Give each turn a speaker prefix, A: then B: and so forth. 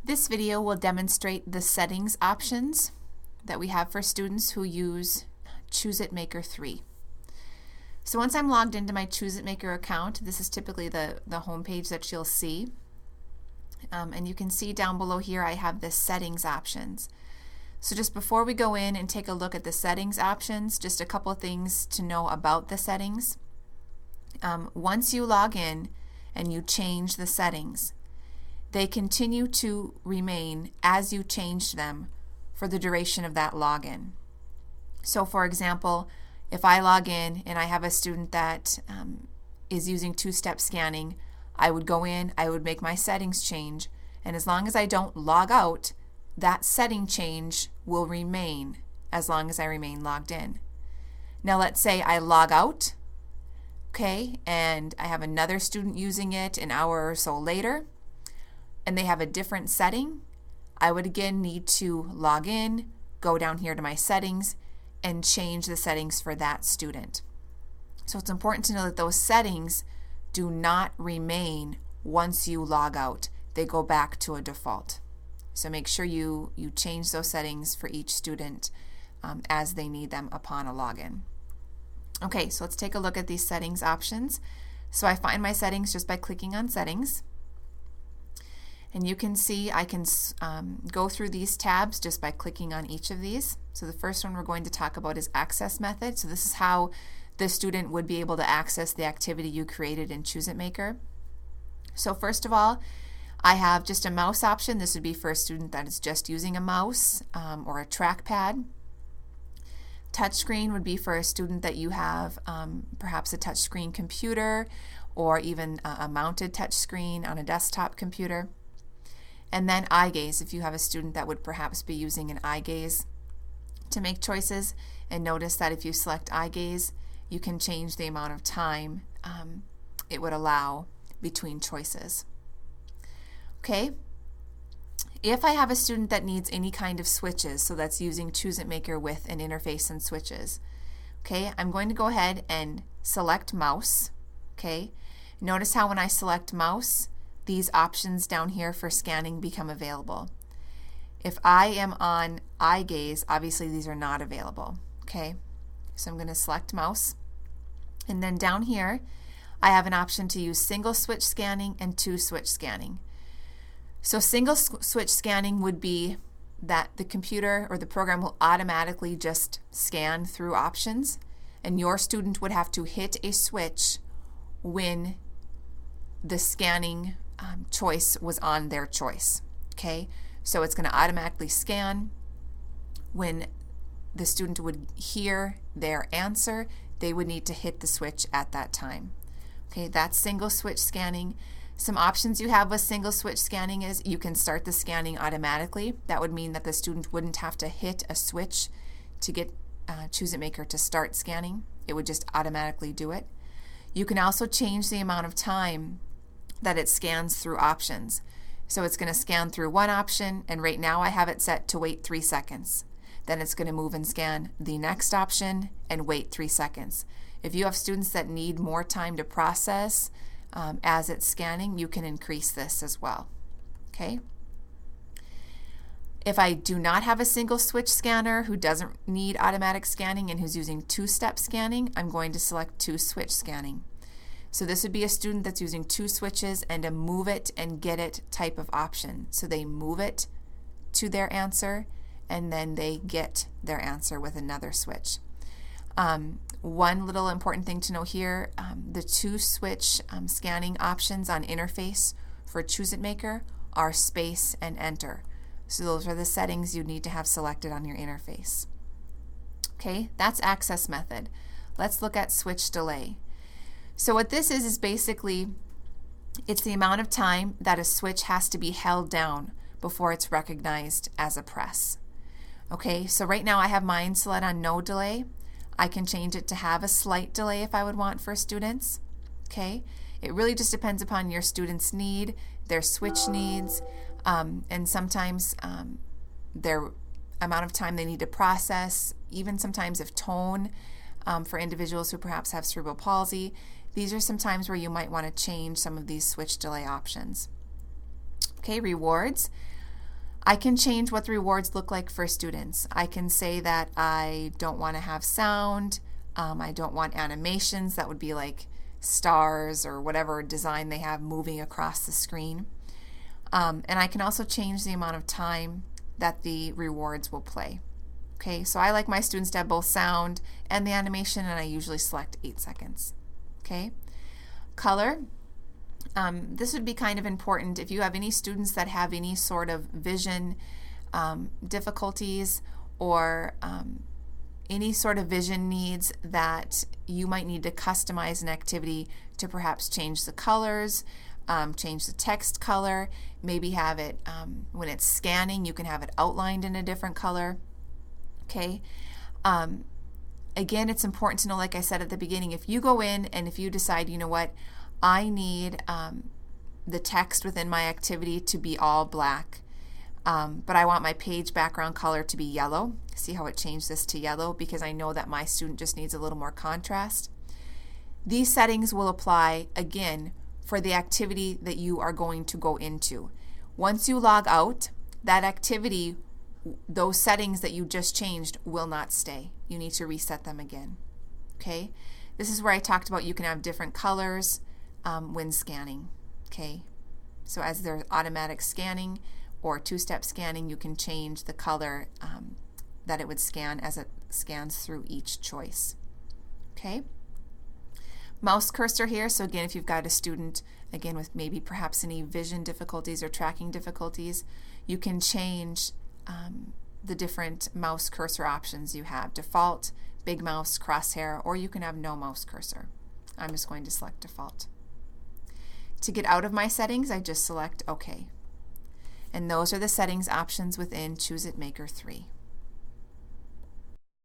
A: This video will demonstrate the settings options that we have for students who use ChooseIt Maker3. So once I'm logged into my ChooseIt Maker account, this is typically the home page that you'll see. And you can see down below here I have the settings options. So just before we go in and take a look at the settings options, just a couple of things to know about the settings. Once you log in and you change the settings, they continue to remain as you changed them for the duration of that login. So for example, if I log in and I have a student that is using two-step scanning, I would go in, I would make my settings change, and as long as I don't log out, that setting change will remain as long as I remain logged in. Now let's say I log out, okay, and I have another student using it an hour or so later, and they have a different setting. I would again need to log in, go down here to my settings, and change the settings for that student. So it's important to know that those settings do not remain once you log out. They go back to a default. So make sure you change those settings for each student as they need them upon a login. Okay, so let's take a look at these settings options. So I find my settings just by clicking on settings. And you can see I can go through these tabs just by clicking on each of these. So the first one we're going to talk about is access method. So this is how the student would be able to access the activity you created in ChooseIt Maker. So first of all, I have just a mouse option. This would be for a student that is just using a mouse or a trackpad. Touchscreen would be for a student that you have perhaps a touchscreen computer or even a mounted touchscreen on a desktop computer. And then eye gaze, if you have a student that would perhaps be using an eye gaze to make choices. And notice that if you select eye gaze, you can change the amount of time it would allow between choices. Okay, if I have a student that needs any kind of switches, so that's using ChooseIt Maker with an interface and switches, okay, I'm going to go ahead and select mouse. Okay, notice how when I select mouse, these options down here for scanning become available. If I am on eye gaze, obviously these are not available. Okay, so I'm going to select mouse, and then down here I have an option to use single switch scanning and two switch scanning. So single switch scanning would be that the computer or the program will automatically just scan through options, and your student would have to hit a switch when the scanning choice was on their choice. Okay, so it's going to automatically scan. When the student would hear their answer, they would need to hit the switch at that time. Okay, that's single switch scanning. Some options you have with single switch scanning is you can start the scanning automatically. That would mean that the student wouldn't have to hit a switch to get ChooseIt Maker to start scanning. It would just automatically do it. You can also change the amount of time that it scans through options. So it's going to scan through one option, and right now I have it set to wait 3 seconds. Then it's going to move and scan the next option and wait 3 seconds. If you have students that need more time to process as it's scanning, you can increase this as well. Okay. If I do not have a single switch scanner who doesn't need automatic scanning and who's using two-step scanning, I'm going to select two switch scanning. So this would be a student that's using two switches and a move it and get it type of option. So they move it to their answer and then they get their answer with another switch. One little important thing to know here, the two switch scanning options on interface for ChooseIt Maker are space and enter. So those are the settings you need to have selected on your interface. Okay, that's access method. Let's look at switch delay. So what this is basically, it's the amount of time that a switch has to be held down before it's recognized as a press. Okay, so right now I have mine set on no delay. I can change it to have a slight delay if I would want for students. Okay, it really just depends upon your student's need, their switch needs, and sometimes their amount of time they need to process, even sometimes if tone for individuals who perhaps have cerebral palsy. These are some times where you might want to change some of these switch delay options. Okay, rewards. I can change what the rewards look like for students. I can say that I don't want to have sound, I don't want animations, that would be like stars or whatever design they have moving across the screen. And I can also change the amount of time that the rewards will play. Okay, so I like my students to have both sound and the animation, and I usually select 8 seconds. Okay, color. This would be kind of important if you have any students that have any sort of vision difficulties or any sort of vision needs that you might need to customize an activity to perhaps change the colors, change the text color, maybe have it, when it's scanning, you can have it outlined in a different color. Okay. Again, it's important to know, like I said at the beginning, if you go in and if you decide, you know what, I need the text within my activity to be all black, but I want my page background color to be yellow. See how it changed this to yellow because I know that my student just needs a little more contrast. These settings will apply, again, for the activity that you are going to go into. Once you log out, that activity, those settings that you just changed will not stay. You need to reset them again. Okay? This is where I talked about you can have different colors when scanning. Okay? So as there's automatic scanning or two-step scanning, you can change the color that it would scan as it scans through each choice. Okay? Mouse cursor here. So again, if you've got a student, again, with maybe perhaps any vision difficulties or tracking difficulties, you can change the different mouse cursor options you have. Default, big mouse, crosshair, or you can have no mouse cursor. I'm just going to select default. To get out of my settings, I just select OK. And those are the settings options within ChooseIt Maker 3.